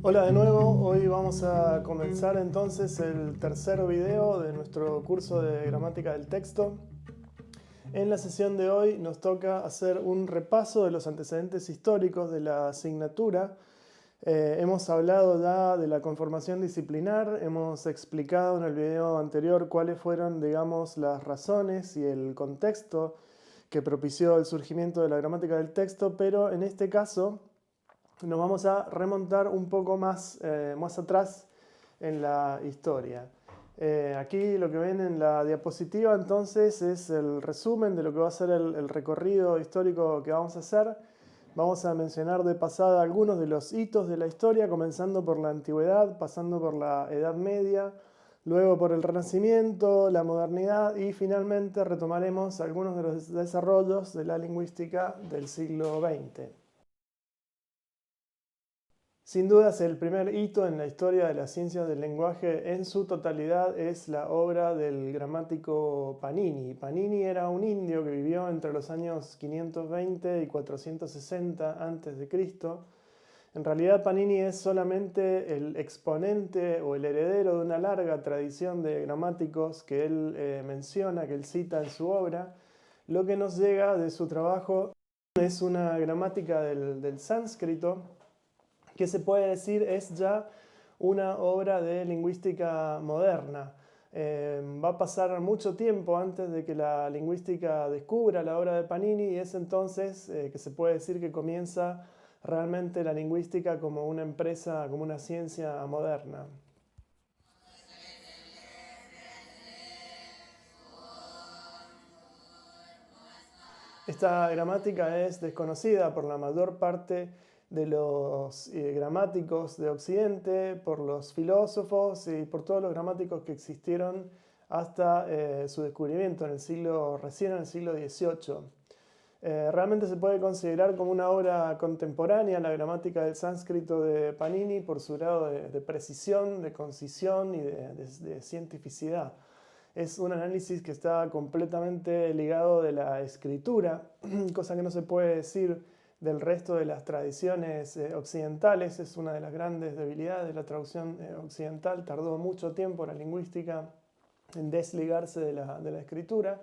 Hola de nuevo, hoy vamos a comenzar entonces el tercer video de nuestro curso de gramática del texto. En la sesión de hoy nos toca hacer un repaso de los antecedentes históricos de la asignatura. Hemos hablado ya de la conformación disciplinar, hemos explicado en el video anterior cuáles fueron, digamos, las razones y el contexto que propició el surgimiento de la gramática del texto, pero en este caso nos vamos a remontar un poco más atrás en la historia. Aquí lo que ven en la diapositiva entonces es el resumen de lo que va a ser el recorrido histórico que vamos a hacer. Vamos a mencionar de pasada algunos de los hitos de la historia, comenzando por la antigüedad, pasando por la Edad Media, luego por el Renacimiento, la modernidad y finalmente retomaremos algunos de los desarrollos de la lingüística del siglo XX. Sin dudas, el primer hito en la historia de las ciencias del lenguaje en su totalidad es la obra del gramático Panini. Panini era un indio que vivió entre los años 520 y 460 a.C. En realidad, Panini es solamente el exponente o el heredero de una larga tradición de gramáticos que él menciona, que él cita en su obra. Lo que nos llega de su trabajo es una gramática del sánscrito, que se puede decir es ya una obra de lingüística moderna. Va a pasar mucho tiempo antes de que la lingüística descubra la obra de Panini y es entonces que se puede decir que comienza realmente la lingüística como una empresa, como una ciencia moderna. Esta gramática es desconocida por la mayor parte de los gramáticos de Occidente, por los filósofos y por todos los gramáticos que existieron hasta su descubrimiento recién en el siglo XVIII. Realmente se puede considerar como una obra contemporánea la gramática del sánscrito de Panini por su grado de precisión, de concisión y de cientificidad. Es un análisis que está completamente ligado de la escritura, cosa que no se puede decir del resto de las tradiciones occidentales. Es una de las grandes debilidades de la traducción occidental. Tardó mucho tiempo la lingüística en desligarse de la escritura.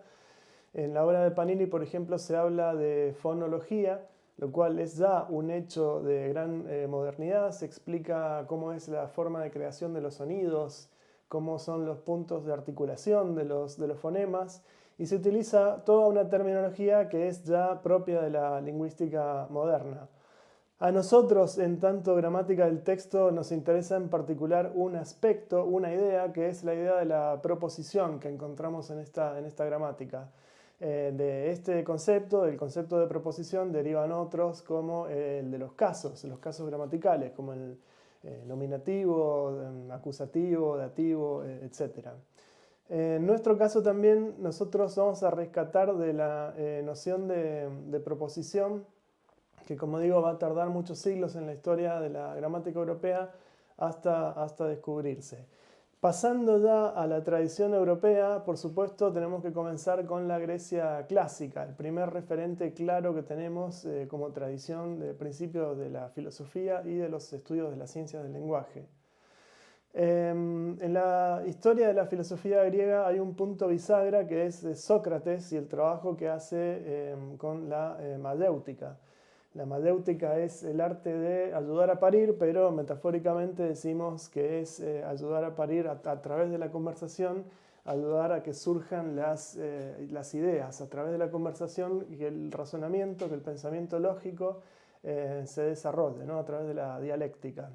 En la obra de Panini, por ejemplo, se habla de fonología, lo cual es ya un hecho de gran modernidad. Se explica cómo es la forma de creación de los sonidos, cómo son los puntos de articulación de los fonemas, y se utiliza toda una terminología que es ya propia de la lingüística moderna. A nosotros, en tanto gramática del texto, nos interesa en particular un aspecto, una idea, que es la idea de la proposición que encontramos en esta gramática. De este concepto, del concepto de proposición, derivan otros como el de los casos gramaticales, como el nominativo, acusativo, dativo, etc. En nuestro caso también nosotros vamos a rescatar de la noción de proposición, que como digo va a tardar muchos siglos en la historia de la gramática europea hasta descubrirse. Pasando ya a la tradición europea, por supuesto tenemos que comenzar con la Grecia clásica, el primer referente claro que tenemos como tradición de principios de la filosofía y de los estudios de las ciencias del lenguaje. En la historia de la filosofía griega hay un punto bisagra que es Sócrates y el trabajo que hace con la mayéutica. La mayéutica es el arte de ayudar a parir, pero metafóricamente decimos que es ayudar a parir a través de la conversación, ayudar a que surjan las ideas a través de la conversación y que el razonamiento, que el pensamiento lógico se desarrolle, ¿no? A través de la dialéctica.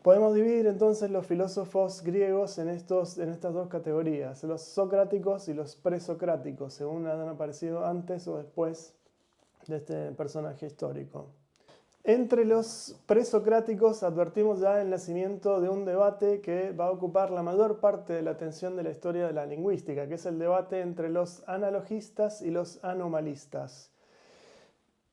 Podemos dividir entonces los filósofos griegos en estas dos categorías, los socráticos y los presocráticos, según han aparecido antes o después de este personaje histórico. Entre los presocráticos advertimos ya el nacimiento de un debate que va a ocupar la mayor parte de la atención de la historia de la lingüística, que es el debate entre los analogistas y los anomalistas.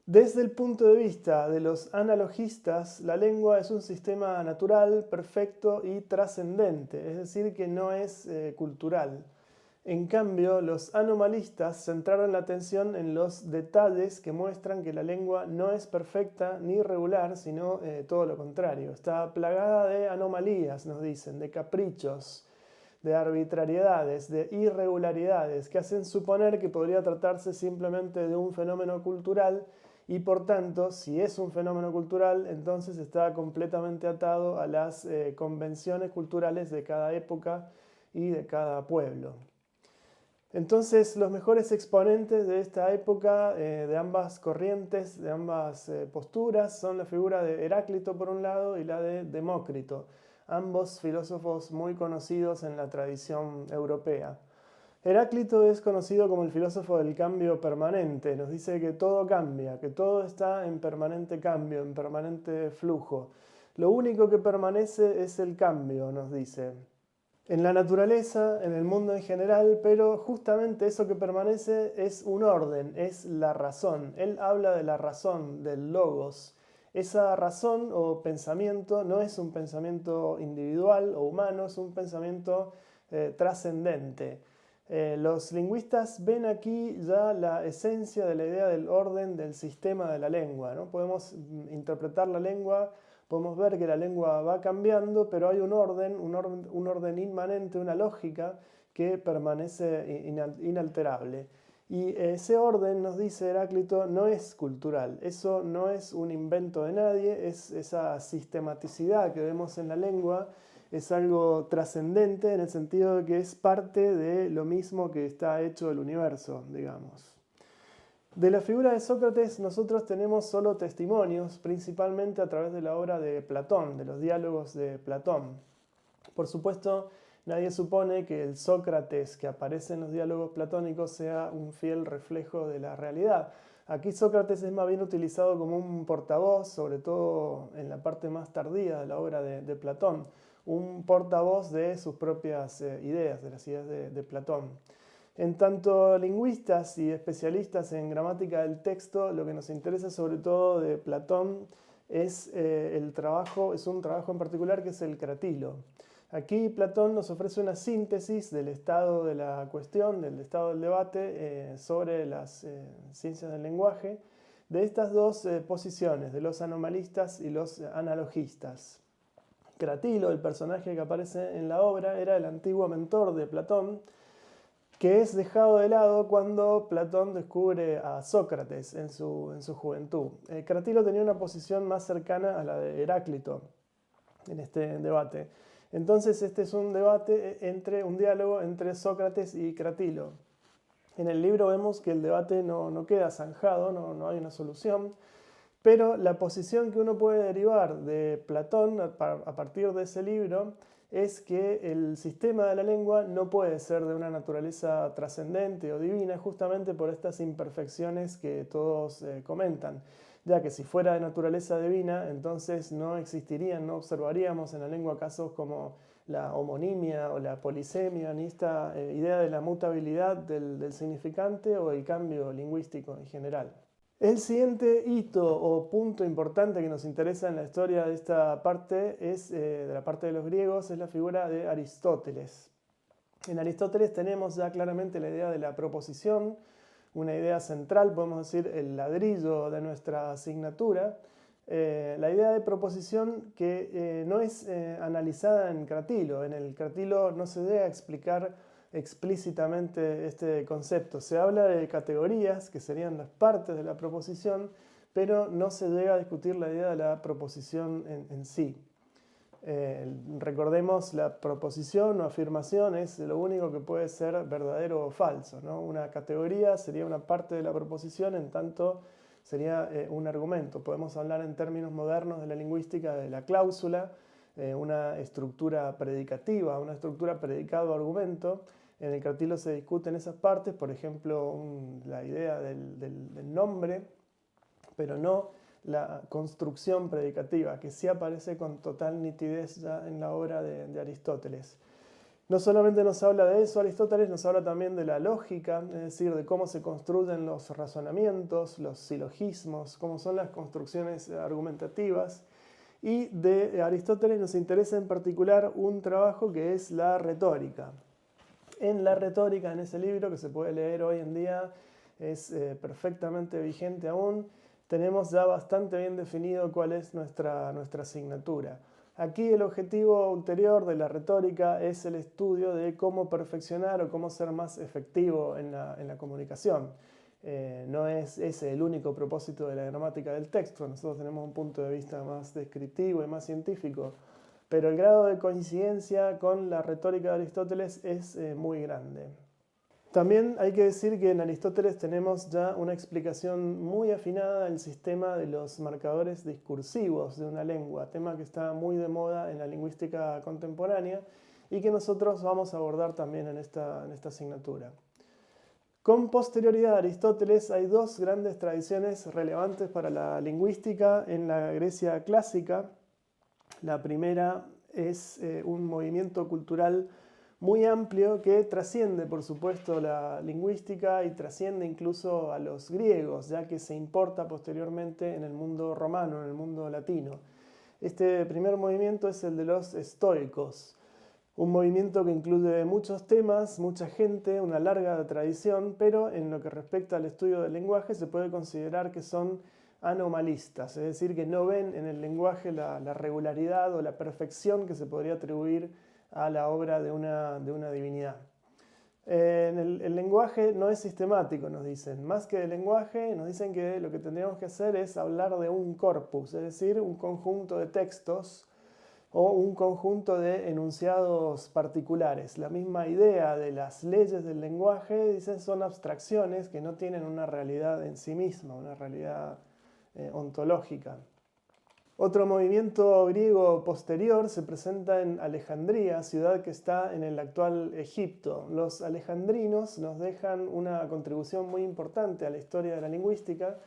Desde el punto de vista de los analogistas, la lengua es un sistema natural, perfecto y trascendente, es decir, que no es cultural. En cambio, los anomalistas centraron la atención en los detalles que muestran que la lengua no es perfecta ni regular, sino todo lo contrario. Está plagada de anomalías, nos dicen, de caprichos, de arbitrariedades, de irregularidades, que hacen suponer que podría tratarse simplemente de un fenómeno cultural y por tanto, si es un fenómeno cultural, entonces está completamente atado a las convenciones culturales de cada época y de cada pueblo. Entonces, los mejores exponentes de esta época, de ambas corrientes, de ambas posturas, son la figura de Heráclito por un lado y la de Demócrito, ambos filósofos muy conocidos en la tradición europea. Heráclito es conocido como el filósofo del cambio permanente, nos dice que todo cambia, que todo está en permanente cambio, en permanente flujo. Lo único que permanece es el cambio, nos dice. En la naturaleza, en el mundo en general, pero justamente eso que permanece es un orden, es la razón. Él habla de la razón, del logos. Esa razón o pensamiento no es un pensamiento individual o humano, es un pensamiento trascendente. Los lingüistas ven aquí ya la esencia de la idea del orden del sistema de la lengua, ¿no? Podemos interpretar la lengua. Podemos ver que la lengua va cambiando, pero hay un orden inmanente, una lógica que permanece inalterable. Y ese orden, nos dice Heráclito, no es cultural. Eso no es un invento de nadie, es esa sistematicidad que vemos en la lengua, es algo trascendente en el sentido de que es parte de lo mismo que está hecho el universo, digamos. De la figura de Sócrates nosotros tenemos solo testimonios, principalmente a través de la obra de Platón, de los diálogos de Platón. Por supuesto, nadie supone que el Sócrates que aparece en los diálogos platónicos sea un fiel reflejo de la realidad. Aquí Sócrates es más bien utilizado como un portavoz, sobre todo en la parte más tardía de la obra de Platón, un portavoz de sus propias ideas, de las ideas de Platón. En tanto lingüistas y especialistas en gramática del texto, lo que nos interesa sobre todo de Platón es un trabajo en particular que es el cratilo. Aquí Platón nos ofrece una síntesis del estado de la cuestión, del estado del debate sobre las ciencias del lenguaje, de estas dos posiciones, de los anomalistas y los analogistas. Cratilo, el personaje que aparece en la obra, era el antiguo mentor de Platón, que es dejado de lado cuando Platón descubre a Sócrates en su juventud. Cratilo tenía una posición más cercana a la de Heráclito en este debate. Entonces este es un diálogo entre Sócrates y Cratilo. En el libro vemos que el debate no queda zanjado, no hay una solución, pero la posición que uno puede derivar de Platón a partir de ese libro es que el sistema de la lengua no puede ser de una naturaleza trascendente o divina justamente por estas imperfecciones que todos comentan, ya que si fuera de naturaleza divina, entonces no existirían, no observaríamos en la lengua casos como la homonimia o la polisemia, ni esta idea de la mutabilidad del significante o el cambio lingüístico en general. El siguiente hito o punto importante que nos interesa en la historia de esta parte, de la parte de los griegos, es la figura de Aristóteles. En Aristóteles tenemos ya claramente la idea de la proposición, una idea central, podemos decir el ladrillo de nuestra asignatura. La idea de proposición que no es analizada en Cratilo. En el Cratilo no se debe explicar explícitamente este concepto. Se habla de categorías, que serían las partes de la proposición, pero no se llega a discutir la idea de la proposición en sí. Recordemos, la proposición o afirmación es lo único que puede ser verdadero o falso, ¿no? Una categoría sería una parte de la proposición, en tanto sería un argumento. Podemos hablar en términos modernos de la lingüística de la cláusula, una estructura predicativa, una estructura predicado-argumento. En el Cratilo se discuten esas partes, por ejemplo, la idea del nombre, pero no la construcción predicativa, que sí aparece con total nitidez ya en la obra de Aristóteles. No solamente nos habla de eso Aristóteles, nos habla también de la lógica, es decir, de cómo se construyen los razonamientos, los silogismos, cómo son las construcciones argumentativas. Y de Aristóteles nos interesa en particular un trabajo que es la retórica. En la retórica, en ese libro que se puede leer hoy en día, es perfectamente vigente aún, tenemos ya bastante bien definido cuál es nuestra asignatura. Aquí el objetivo ulterior de la retórica es el estudio de cómo perfeccionar o cómo ser más efectivo en la comunicación. No es ese el único propósito de la gramática del texto. Nosotros tenemos un punto de vista más descriptivo y más científico, pero el grado de coincidencia con la retórica de Aristóteles es muy grande. También hay que decir que en Aristóteles tenemos ya una explicación muy afinada del sistema de los marcadores discursivos de una lengua, tema que está muy de moda en la lingüística contemporánea y que nosotros vamos a abordar también en esta asignatura. Con posterioridad a Aristóteles hay dos grandes tradiciones relevantes para la lingüística en la Grecia clásica. La primera es un movimiento cultural muy amplio que trasciende, por supuesto, la lingüística y trasciende incluso a los griegos, ya que se importa posteriormente en el mundo romano, en el mundo latino. Este primer movimiento es el de los estoicos, un movimiento que incluye muchos temas, mucha gente, una larga tradición, pero en lo que respecta al estudio del lenguaje se puede considerar que son anomalistas, es decir, que no ven en el lenguaje la regularidad o la perfección que se podría atribuir a la obra de una divinidad. El lenguaje no es sistemático, nos dicen. Más que el lenguaje, nos dicen que lo que tendríamos que hacer es hablar de un corpus, es decir, un conjunto de textos o un conjunto de enunciados particulares. La misma idea de las leyes del lenguaje, dicen, son abstracciones que no tienen una realidad en sí misma, una realidad ontológica. Otro movimiento griego posterior se presenta en Alejandría, ciudad que está en el actual Egipto. Los alejandrinos nos dejan una contribución muy importante a la historia de la lingüística.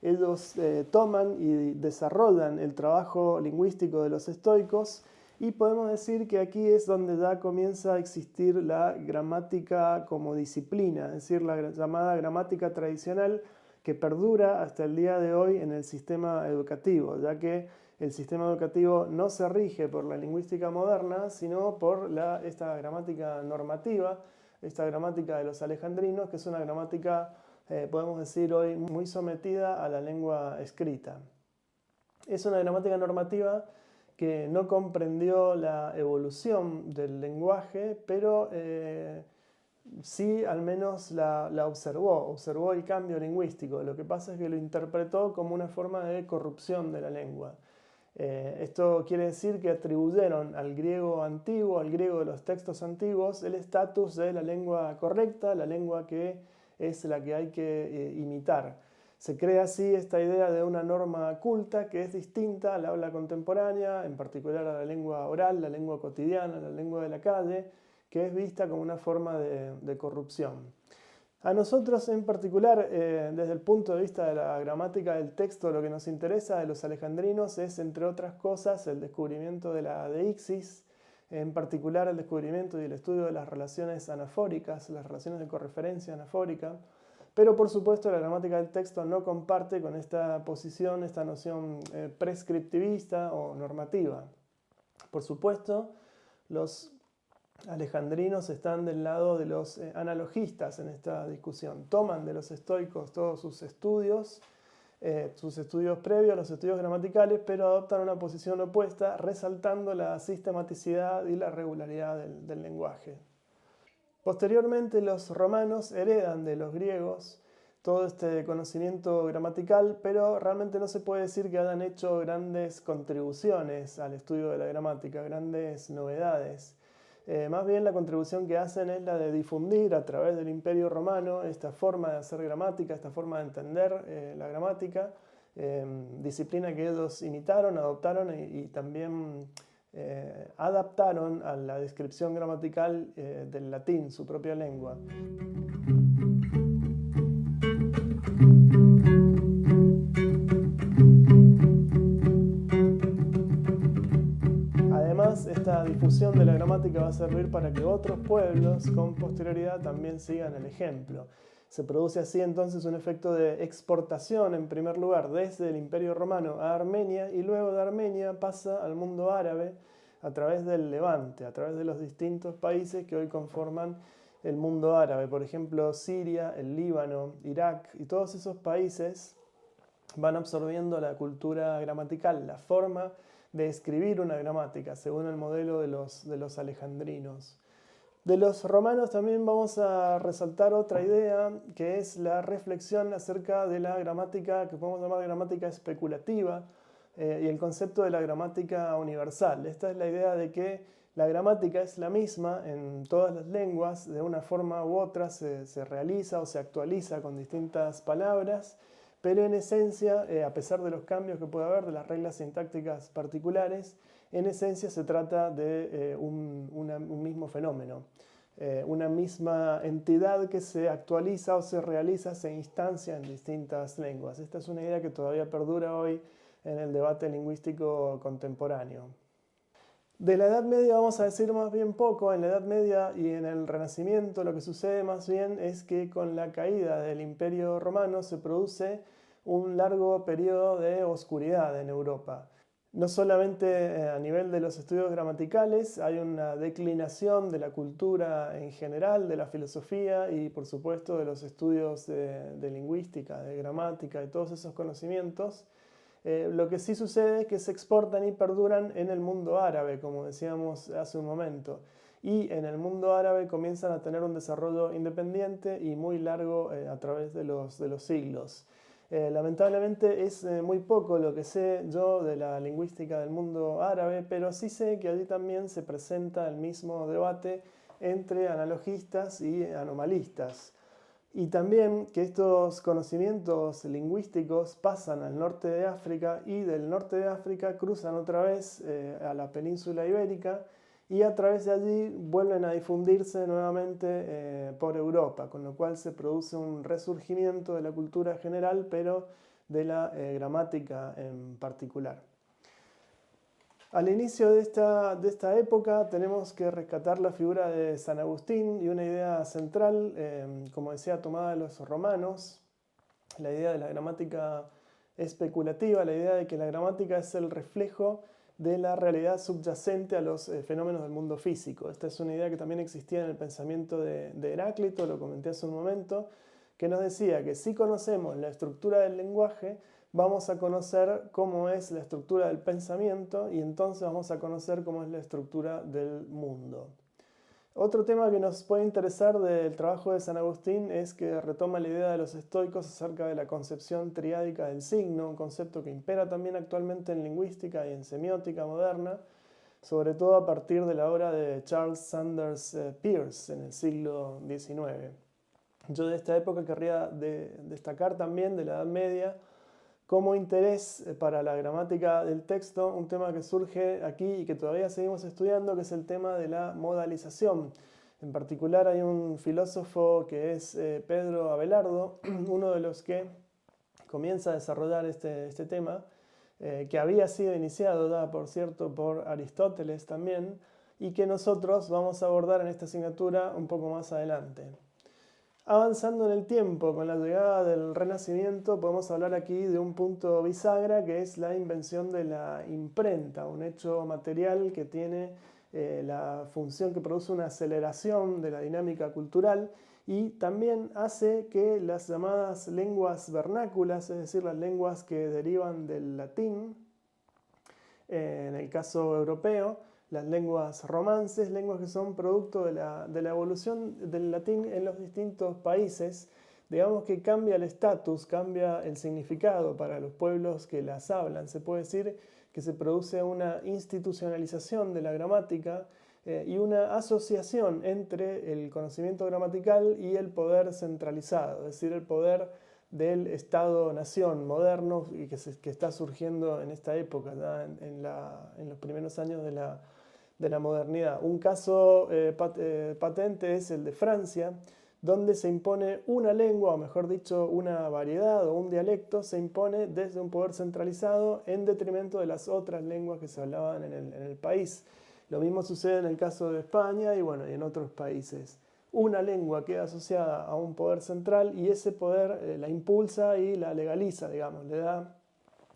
Ellos toman y desarrollan el trabajo lingüístico de los estoicos y podemos decir que aquí es donde ya comienza a existir la gramática como disciplina, es decir, la llamada gramática tradicional que perdura hasta el día de hoy en el sistema educativo, ya que el sistema educativo no se rige por la lingüística moderna, sino por esta gramática normativa, esta gramática de los alejandrinos, que es una gramática, podemos decir hoy, muy sometida a la lengua escrita. Es una gramática normativa que no comprendió la evolución del lenguaje, pero sí al menos la observó el cambio lingüístico. Lo que pasa es que lo interpretó como una forma de corrupción de la lengua. Esto quiere decir que atribuyeron al griego antiguo, al griego de los textos antiguos, el estatus de la lengua correcta, la lengua que es la que hay que imitar. Se crea así esta idea de una norma culta que es distinta al habla contemporánea, en particular a la lengua oral, la lengua cotidiana, la lengua de la calle, que es vista como una forma de corrupción. A nosotros en particular, desde el punto de vista de la gramática del texto, lo que nos interesa de los alejandrinos es, entre otras cosas, el descubrimiento de la deixis, en particular el descubrimiento y el estudio de las relaciones anafóricas, las relaciones de correferencia anafórica, pero por supuesto la gramática del texto no comparte con esta posición, esta noción prescriptivista o normativa. Por supuesto, los alejandrinos están del lado de los analogistas en esta discusión. Toman de los estoicos todos sus estudios previos, los estudios gramaticales, pero adoptan una posición opuesta, resaltando la sistematicidad y la regularidad del lenguaje. Posteriormente, los romanos heredan de los griegos todo este conocimiento gramatical, pero realmente no se puede decir que hayan hecho grandes contribuciones al estudio de la gramática, grandes novedades. Más bien la contribución que hacen es la de difundir a través del Imperio Romano esta forma de hacer gramática, esta forma de entender la gramática, disciplina que ellos imitaron, adoptaron y también adaptaron a la descripción gramatical del latín, su propia lengua. Además, esta difusión de la gramática va a servir para que otros pueblos con posterioridad también sigan el ejemplo. Se produce así entonces un efecto de exportación, en primer lugar, desde el Imperio Romano a Armenia, y luego de Armenia pasa al mundo árabe a través del Levante, a través de los distintos países que hoy conforman el mundo árabe. Por ejemplo, Siria, el Líbano, Irak y todos esos países van absorbiendo la cultura gramatical, la forma de escribir una gramática, según el modelo de los alejandrinos. De los romanos también vamos a resaltar otra idea, que es la reflexión acerca de la gramática que podemos llamar gramática especulativa y el concepto de la gramática universal. Esta es la idea de que la gramática es la misma en todas las lenguas, de una forma u otra se realiza o se actualiza con distintas palabras, pero en esencia, a pesar de los cambios que puede haber, de las reglas sintácticas particulares, en esencia se trata de un mismo fenómeno, una misma entidad que se actualiza o se realiza, se instancia en distintas lenguas. Esta es una idea que todavía perdura hoy en el debate lingüístico contemporáneo. De la Edad Media vamos a decir más bien poco. En la Edad Media y en el Renacimiento lo que sucede más bien es que con la caída del Imperio Romano se produce un largo periodo de oscuridad en Europa. No solamente a nivel de los estudios gramaticales, hay una declinación de la cultura en general, de la filosofía y por supuesto de los estudios de lingüística, de gramática y todos esos conocimientos. Lo que sí sucede es que se exportan y perduran en el mundo árabe, como decíamos hace un momento. Y en el mundo árabe comienzan a tener un desarrollo independiente y muy largo a través de los siglos. Lamentablemente es muy poco lo que sé yo de la lingüística del mundo árabe, pero sí sé que allí también se presenta el mismo debate entre analogistas y anomalistas. Y también que estos conocimientos lingüísticos pasan al norte de África y del norte de África cruzan otra vez a la península ibérica y a través de allí vuelven a difundirse nuevamente por Europa, con lo cual se produce un resurgimiento de la cultura general, pero de la gramática en particular. Al inicio de esta época tenemos que rescatar la figura de San Agustín y una idea central, como decía, tomada de los romanos, la idea de la gramática especulativa, la idea de que la gramática es el reflejo de la realidad subyacente a los fenómenos del mundo físico. Esta es una idea que también existía en el pensamiento de Heráclito, lo comenté hace un momento, que nos decía que si conocemos la estructura del lenguaje, vamos a conocer cómo es la estructura del pensamiento y entonces vamos a conocer cómo es la estructura del mundo. Otro tema que nos puede interesar del trabajo de San Agustín es que retoma la idea de los estoicos acerca de la concepción triádica del signo, un concepto que impera también actualmente en lingüística y en semiótica moderna, sobre todo a partir de la obra de Charles Sanders Peirce en el siglo XIX. Yo de esta época querría destacar también de la Edad Media como interés para la gramática del texto, un tema que surge aquí y que todavía seguimos estudiando, que es el tema de la modalización. En particular hay un filósofo que es Pedro Abelardo, uno de los que comienza a desarrollar este tema, que había sido iniciado ya, por cierto, por Aristóteles también, y que nosotros vamos a abordar en esta asignatura un poco más adelante. Avanzando en el tiempo, con la llegada del Renacimiento, podemos hablar aquí de un punto bisagra que es la invención de la imprenta, un hecho material que tiene la función que produce una aceleración de la dinámica cultural y también hace que las llamadas lenguas vernáculas, es decir, las lenguas que derivan del latín, en el caso europeo, las lenguas romances, lenguas que son producto de la evolución del latín en los distintos países, digamos que cambia el estatus, cambia el significado para los pueblos que las hablan. Se puede decir que se produce una institucionalización de la gramática y una asociación entre el conocimiento gramatical y el poder centralizado, es decir, el poder del Estado-nación moderno que está surgiendo en esta época, ya en los primeros años de la modernidad. Un caso patente es el de Francia, donde se impone una lengua, o mejor dicho, una variedad o un dialecto, se impone desde un poder centralizado en detrimento de las otras lenguas que se hablaban en el país. Lo mismo sucede en el caso de España y en otros países. Una lengua queda asociada a un poder central y ese poder la impulsa y la legaliza, digamos, le da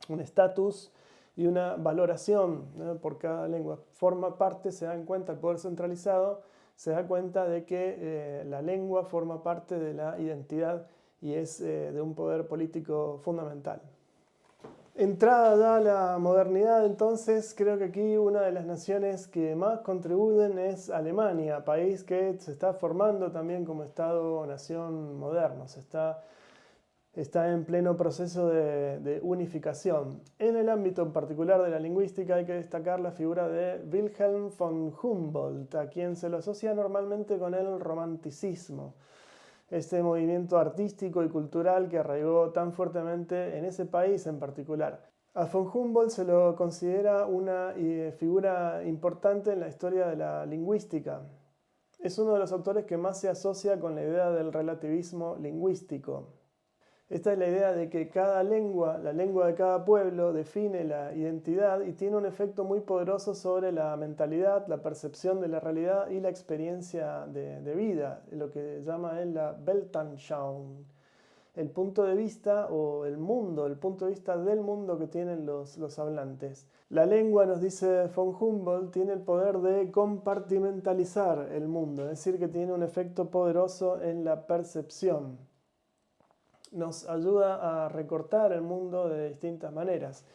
un estatus y una valoración, ¿no?, por cada lengua. Forma parte, se da en cuenta el poder centralizado se da cuenta de que la lengua forma parte de la identidad y es de un poder político fundamental. Entrada ya a la modernidad, entonces, creo que aquí una de las naciones que más contribuyen es Alemania, país que se está formando también como Estado-nación moderno, está en pleno proceso de unificación. En el ámbito en particular de la lingüística hay que destacar la figura de Wilhelm von Humboldt, a quien se lo asocia normalmente con el romanticismo, este movimiento artístico y cultural que arraigó tan fuertemente en ese país en particular. A von Humboldt se lo considera una figura importante en la historia de la lingüística. Es uno de los autores que más se asocia con la idea del relativismo lingüístico. Esta es la idea de que cada lengua, la lengua de cada pueblo, define la identidad y tiene un efecto muy poderoso sobre la mentalidad, la percepción de la realidad y la experiencia de vida, lo que llama él la Weltanschauung, el punto de vista o el mundo, el punto de vista del mundo que tienen los hablantes. La lengua, nos dice von Humboldt, tiene el poder de compartimentalizar el mundo, es decir, que tiene un efecto poderoso en la percepción. Nos ayuda a recortar el mundo de distintas maneras.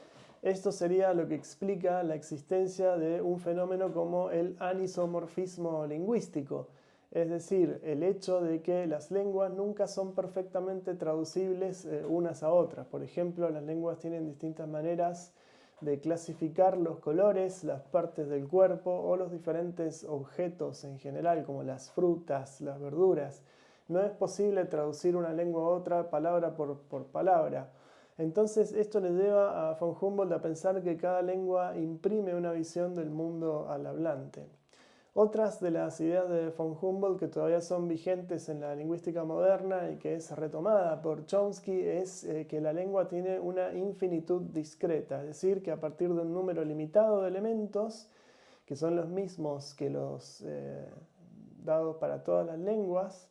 Esto sería lo que explica la existencia de un fenómeno como el anisomorfismo lingüístico, es decir, el hecho de que las lenguas nunca son perfectamente traducibles unas a otras. Por ejemplo, las lenguas tienen distintas maneras de clasificar los colores, las partes del cuerpo o los diferentes objetos en general, como las frutas, las verduras. No es posible traducir una lengua a otra palabra por palabra. Entonces esto le lleva a von Humboldt a pensar que cada lengua imprime una visión del mundo al hablante. Otras de las ideas de von Humboldt que todavía son vigentes en la lingüística moderna y que es retomada por Chomsky es que la lengua tiene una infinitud discreta, es decir, que a partir de un número limitado de elementos, que son los mismos que los dados para todas las lenguas,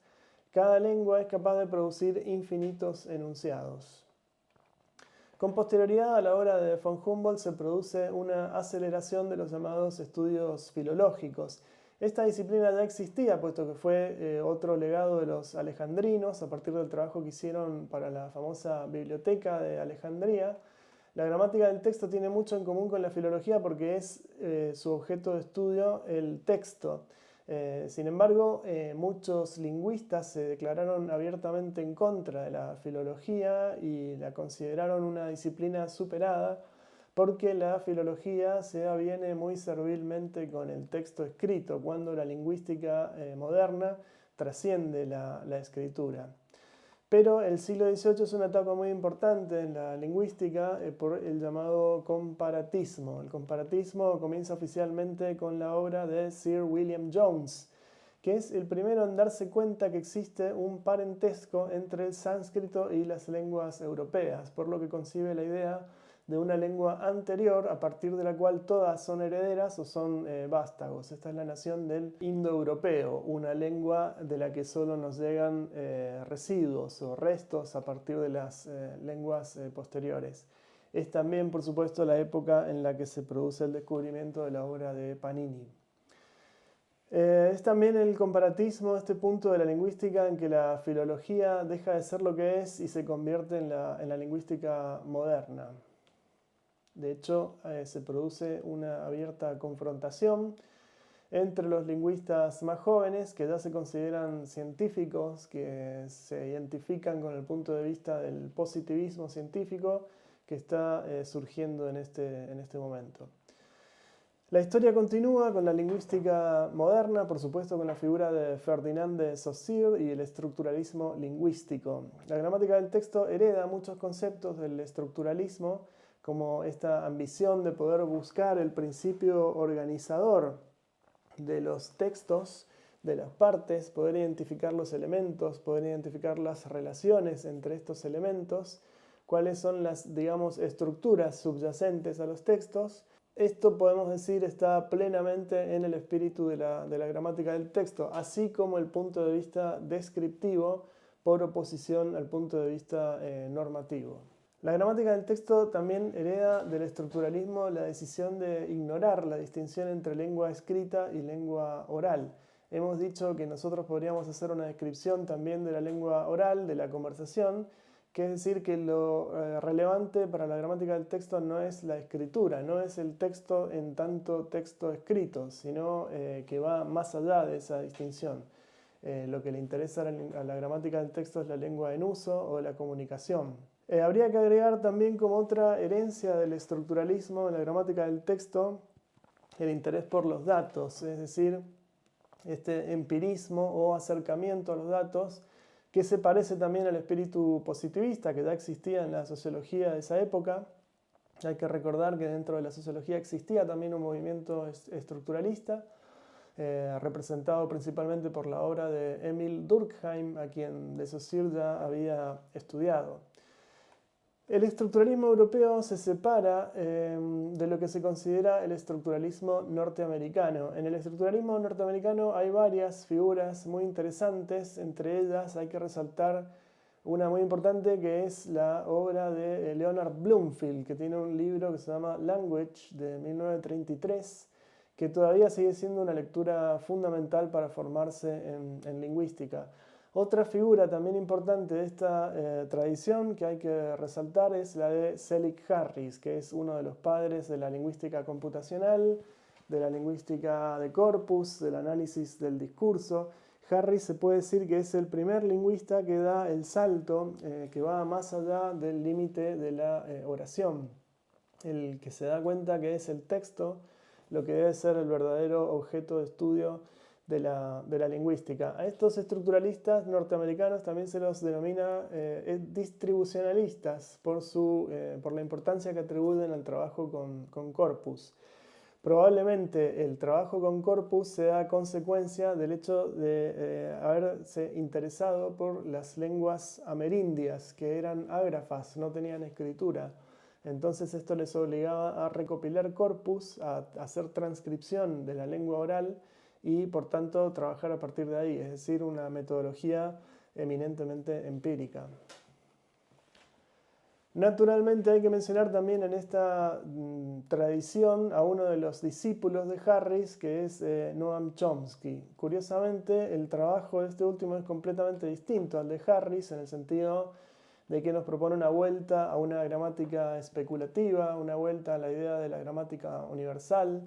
cada lengua es capaz de producir infinitos enunciados. Con posterioridad a la obra de von Humboldt se produce una aceleración de los llamados estudios filológicos. Esta disciplina ya existía, puesto que fue otro legado de los alejandrinos a partir del trabajo que hicieron para la famosa biblioteca de Alejandría. La gramática del texto tiene mucho en común con la filología porque es su objeto de estudio el texto. Sin embargo, muchos lingüistas se declararon abiertamente en contra de la filología y la consideraron una disciplina superada porque la filología se aviene muy servilmente con el texto escrito, cuando la lingüística moderna trasciende la escritura. Pero el siglo XVIII es una etapa muy importante en la lingüística por el llamado comparatismo. El comparatismo comienza oficialmente con la obra de Sir William Jones, que es el primero en darse cuenta que existe un parentesco entre el sánscrito y las lenguas europeas, por lo que concibe la idea de una lengua anterior a partir de la cual todas son herederas o son vástagos. Esta es la nación del indoeuropeo, una lengua de la que solo nos llegan residuos o restos a partir de las lenguas posteriores. Es también, por supuesto, la época en la que se produce el descubrimiento de la obra de Panini. Es también el comparatismo, este punto de la lingüística en que la filología deja de ser lo que es y se convierte en la lingüística moderna. De hecho, se produce una abierta confrontación entre los lingüistas más jóvenes, que ya se consideran científicos, que se identifican con el punto de vista del positivismo científico que está surgiendo en este momento. La historia continúa con la lingüística moderna, por supuesto con la figura de Ferdinand de Saussure y el estructuralismo lingüístico. La gramática del texto hereda muchos conceptos del estructuralismo, como esta ambición de poder buscar el principio organizador de los textos, de las partes, poder identificar los elementos, poder identificar las relaciones entre estos elementos, cuáles son las, digamos, estructuras subyacentes a los textos. Esto, podemos decir, está plenamente en el espíritu de la gramática del texto, así como el punto de vista descriptivo por oposición al punto de vista normativo. La gramática del texto también hereda del estructuralismo la decisión de ignorar la distinción entre lengua escrita y lengua oral. hemos dicho que nosotros podríamos hacer una descripción también de la lengua oral, de la conversación, que es decir que lo relevante para la gramática del texto no es la escritura, no es el texto en tanto texto escrito, sino que va más allá de esa distinción. Lo que le interesa a la gramática del texto es la lengua en uso o la comunicación. Habría que agregar también como otra herencia del estructuralismo en la gramática del texto el interés por los datos, es decir, este empirismo o acercamiento a los datos que se parece también al espíritu positivista que ya existía en la sociología de esa época. Hay que recordar que dentro de la sociología existía también un movimiento estructuralista, representado principalmente por la obra de Emil Durkheim, a quien de Saussure ya había estudiado. El estructuralismo europeo se separa de lo que se considera el estructuralismo norteamericano. En el estructuralismo norteamericano hay varias figuras muy interesantes, entre ellas hay que resaltar una muy importante que es la obra de Leonard Bloomfield, que tiene un libro que se llama Language de 1933, que todavía sigue siendo una lectura fundamental para formarse en lingüística. Otra figura también importante de esta tradición que hay que resaltar es la de Selig Harris, que es uno de los padres de la lingüística computacional, de la lingüística de corpus, del análisis del discurso. Harris se puede decir que es el primer lingüista que da el salto, que va más allá del límite de la oración, el que se da cuenta que es el texto lo que debe ser el verdadero objeto de estudio de la lingüística. A estos estructuralistas norteamericanos también se los denomina distribucionalistas por la importancia que atribuyen al trabajo con corpus. Probablemente el trabajo con corpus sea consecuencia del hecho de haberse interesado por las lenguas amerindias, que eran ágrafas, no tenían escritura. Entonces esto les obligaba a recopilar corpus, a hacer transcripción de la lengua oral y por tanto trabajar a partir de ahí, es decir, una metodología eminentemente empírica. Naturalmente hay que mencionar también en esta tradición a uno de los discípulos de Harris, que es Noam Chomsky. Curiosamente, el trabajo de este último es completamente distinto al de Harris, en el sentido de que nos propone una vuelta a una gramática especulativa, una vuelta a la idea de la gramática universal,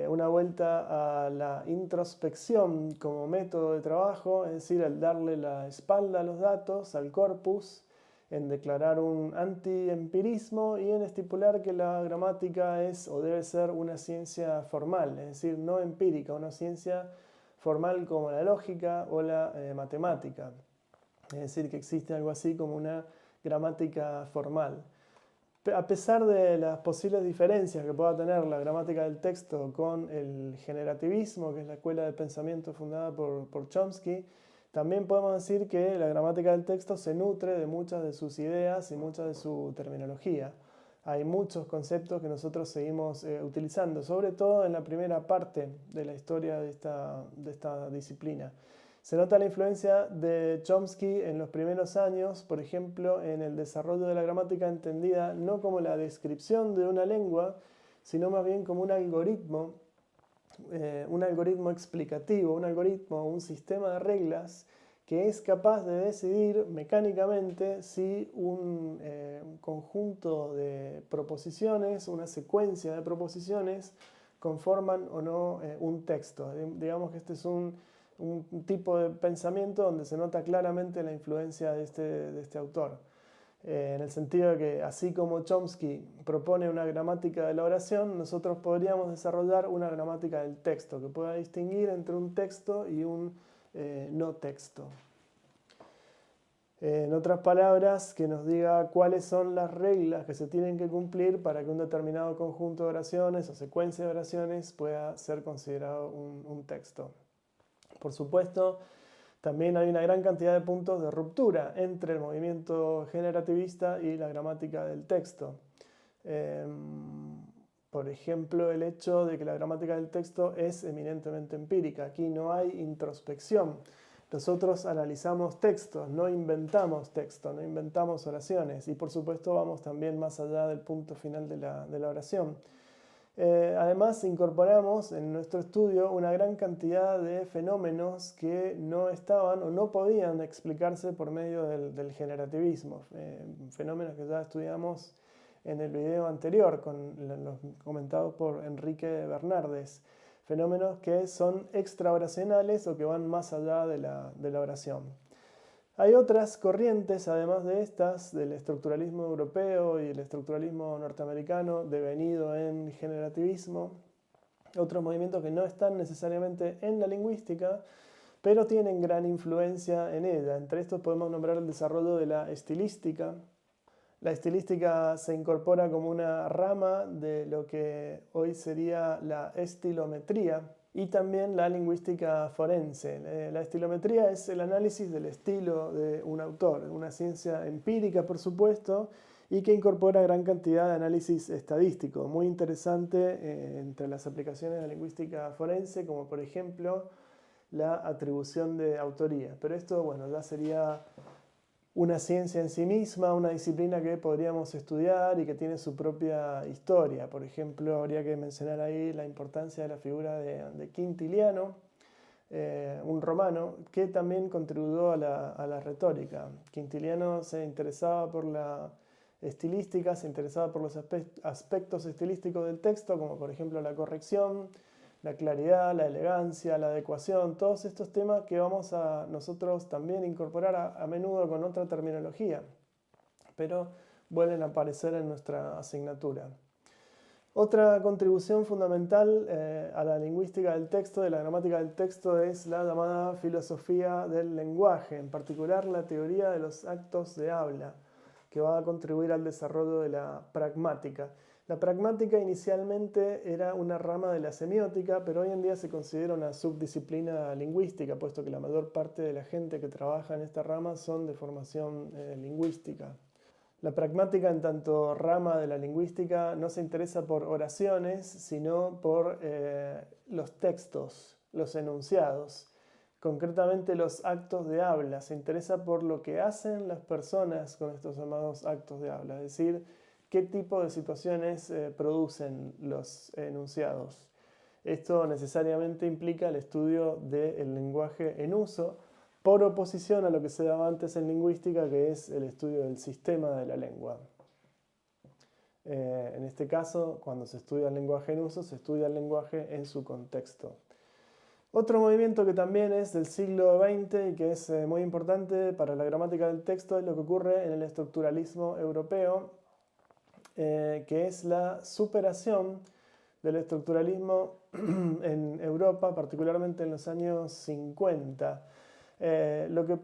una vuelta a la introspección como método de trabajo, es decir, al darle la espalda a los datos, al corpus, en declarar un anti-empirismo y en estipular que la gramática es o debe ser una ciencia formal, es decir, no empírica, una ciencia formal como la lógica o la matemática. Es decir, que existe algo así como una gramática formal. A pesar de las posibles diferencias que pueda tener la gramática del texto con el generativismo, que es la escuela de pensamiento fundada por Chomsky, también podemos decir que la gramática del texto se nutre de muchas de sus ideas y mucha de su terminología. Hay muchos conceptos que nosotros seguimos utilizando, sobre todo en la primera parte de la historia de esta disciplina. Se nota la influencia de Chomsky en los primeros años, por ejemplo, en el desarrollo de la gramática entendida no como la descripción de una lengua, sino más bien como un algoritmo explicativo, un sistema de reglas que es capaz de decidir mecánicamente si un conjunto de proposiciones, una secuencia de proposiciones, conforman o no un texto. Digamos que este es un tipo de pensamiento donde se nota claramente la influencia de este autor. En el sentido de que, así como Chomsky propone una gramática de la oración, nosotros podríamos desarrollar una gramática del texto que pueda distinguir entre un texto y un no texto. En otras palabras, que nos diga cuáles son las reglas que se tienen que cumplir para que un determinado conjunto de oraciones o secuencia de oraciones pueda ser considerado un texto. Por supuesto, también hay una gran cantidad de puntos de ruptura entre el movimiento generativista y la gramática del texto. Por ejemplo, el hecho de que la gramática del texto es eminentemente empírica. Aquí no hay introspección. Nosotros analizamos textos, no inventamos textos, no inventamos oraciones. Y por supuesto vamos también más allá del punto final de la oración. Además, incorporamos en nuestro estudio una gran cantidad de fenómenos que no estaban o no podían explicarse por medio del generativismo. Fenómenos que ya estudiamos en el video anterior, los comentados por Enrique Bernardes. Fenómenos que son extraoracionales o que van más allá de la oración. Hay otras corrientes, además de estas, del estructuralismo europeo y el estructuralismo norteamericano, devenido en generativismo, otros movimientos que no están necesariamente en la lingüística, pero tienen gran influencia en ella. Entre estos podemos nombrar el desarrollo de la estilística. La estilística se incorpora como una rama de lo que hoy sería la estilometría, y también la lingüística forense. La estilometría es el análisis del estilo de un autor, una ciencia empírica, por supuesto, y que incorpora gran cantidad de análisis estadístico, muy interesante entre las aplicaciones de la lingüística forense, como por ejemplo la atribución de autoría. Pero esto, bueno, ya sería una ciencia en sí misma, una disciplina que podríamos estudiar y que tiene su propia historia. Por ejemplo, habría que mencionar ahí la importancia de la figura de Quintiliano, un romano que también contribuyó a la retórica. Quintiliano se interesaba por la estilística, se interesaba por los aspectos estilísticos del texto, como por ejemplo la corrección, la claridad, la elegancia, la adecuación, todos estos temas que vamos a nosotros también incorporar a menudo con otra terminología, pero vuelven a aparecer en nuestra asignatura. Otra contribución fundamental a la lingüística del texto, de la gramática del texto, es la llamada filosofía del lenguaje, en particular la teoría de los actos de habla, que va a contribuir al desarrollo de la pragmática. La pragmática inicialmente era una rama de la semiótica, pero hoy en día se considera una subdisciplina lingüística, puesto que la mayor parte de la gente que trabaja en esta rama son de formación lingüística. La pragmática, en tanto rama de la lingüística, no se interesa por oraciones, sino por los textos, los enunciados, concretamente los actos de habla. Se interesa por lo que hacen las personas con estos llamados actos de habla, es decir, qué tipo de situaciones producen los enunciados. Esto necesariamente implica el estudio del lenguaje en uso, por oposición a lo que se daba antes en lingüística, que es el estudio del sistema de la lengua. En este caso, cuando se estudia el lenguaje en uso, se estudia el lenguaje en su contexto. Otro movimiento que también es del siglo XX y que es muy importante para la gramática del texto es lo que ocurre en el estructuralismo europeo, que es la superación del estructuralismo en Europa, particularmente en los años 50. Lo que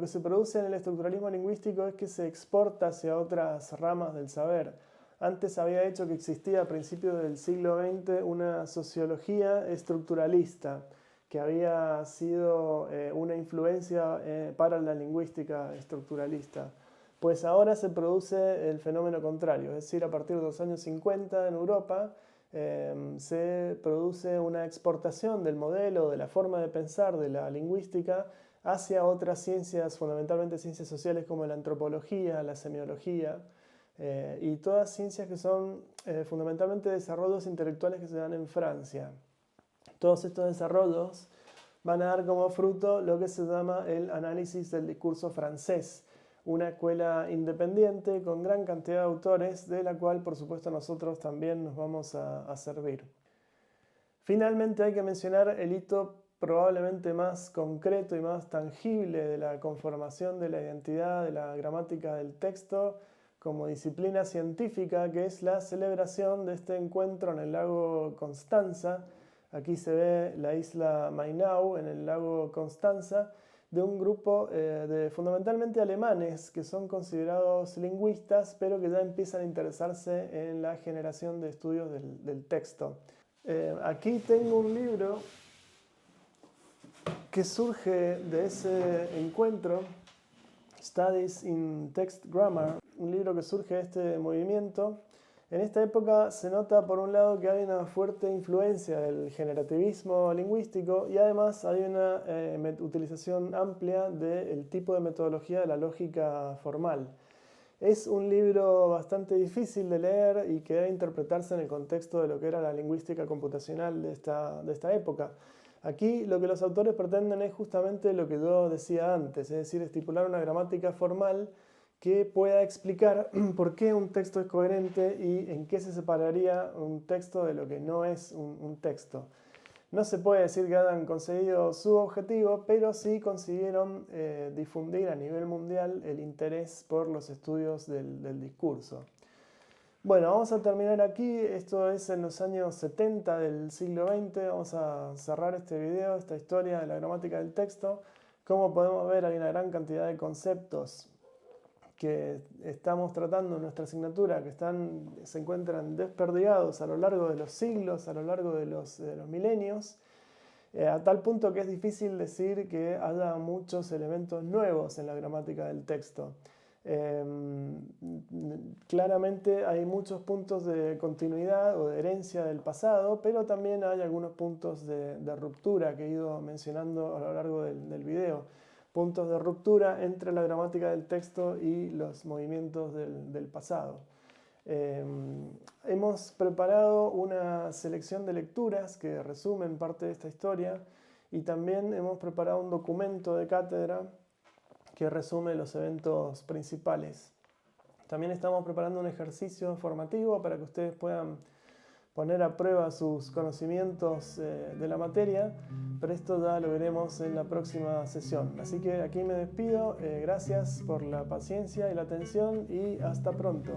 se produce en el estructuralismo lingüístico es que se exporta hacia otras ramas del saber. Antes había hecho que existía a principios del siglo XX una sociología estructuralista, que había sido una influencia para la lingüística estructuralista. Pues ahora se produce el fenómeno contrario, es decir, a partir de los años 50 en Europa se produce una exportación del modelo, de la forma de pensar de la lingüística hacia otras ciencias, fundamentalmente ciencias sociales como la antropología, la semiología, y todas ciencias que son fundamentalmente desarrollos intelectuales que se dan en Francia. Todos estos desarrollos van a dar como fruto lo que se llama el análisis del discurso francés, una escuela independiente con gran cantidad de autores, de la cual por supuesto nosotros también nos vamos a servir. Finalmente hay que mencionar el hito probablemente más concreto y más tangible de la conformación de la identidad de la gramática del texto como disciplina científica, que es la celebración de este encuentro en el lago Constanza. Aquí se ve la isla Mainau en el lago Constanza, de un grupo de fundamentalmente alemanes que son considerados lingüistas, pero que ya empiezan a interesarse en la generación de estudios del texto. Aquí tengo un libro que surge de ese encuentro, Studies in Text Grammar, un libro que surge de este movimiento. En esta época se nota por un lado que hay una fuerte influencia del generativismo lingüístico y además hay una utilización amplia del tipo de metodología de la lógica formal. Es un libro bastante difícil de leer y que debe interpretarse en el contexto de lo que era la lingüística computacional de esta época. Aquí lo que los autores pretenden es justamente lo que yo decía antes, es decir, estipular una gramática formal que pueda explicar por qué un texto es coherente y en qué se separaría un texto de lo que no es un texto. No se puede decir que hayan conseguido su objetivo, pero sí consiguieron difundir a nivel mundial el interés por los estudios del discurso. Bueno, vamos a terminar aquí. Esto es en los años 70 del siglo XX. Vamos a cerrar este video, esta historia de la gramática del texto. Como podemos ver, hay una gran cantidad de conceptos que estamos tratando en nuestra asignatura que se encuentran desperdigados a lo largo de los siglos, a lo largo de los milenios, a tal punto que es difícil decir que haya muchos elementos nuevos en la gramática del texto. Claramente hay muchos puntos de continuidad o de herencia del pasado, pero también hay algunos puntos de ruptura que he ido mencionando a lo largo del video. Puntos de ruptura entre la gramática del texto y los movimientos del pasado. Hemos preparado una selección de lecturas que resumen parte de esta historia y también hemos preparado un documento de cátedra que resume los eventos principales. También estamos preparando un ejercicio formativo para que ustedes puedan poner a prueba sus conocimientos de la materia, pero esto ya lo veremos en la próxima sesión. Así que aquí me despido, gracias por la paciencia y la atención y hasta pronto.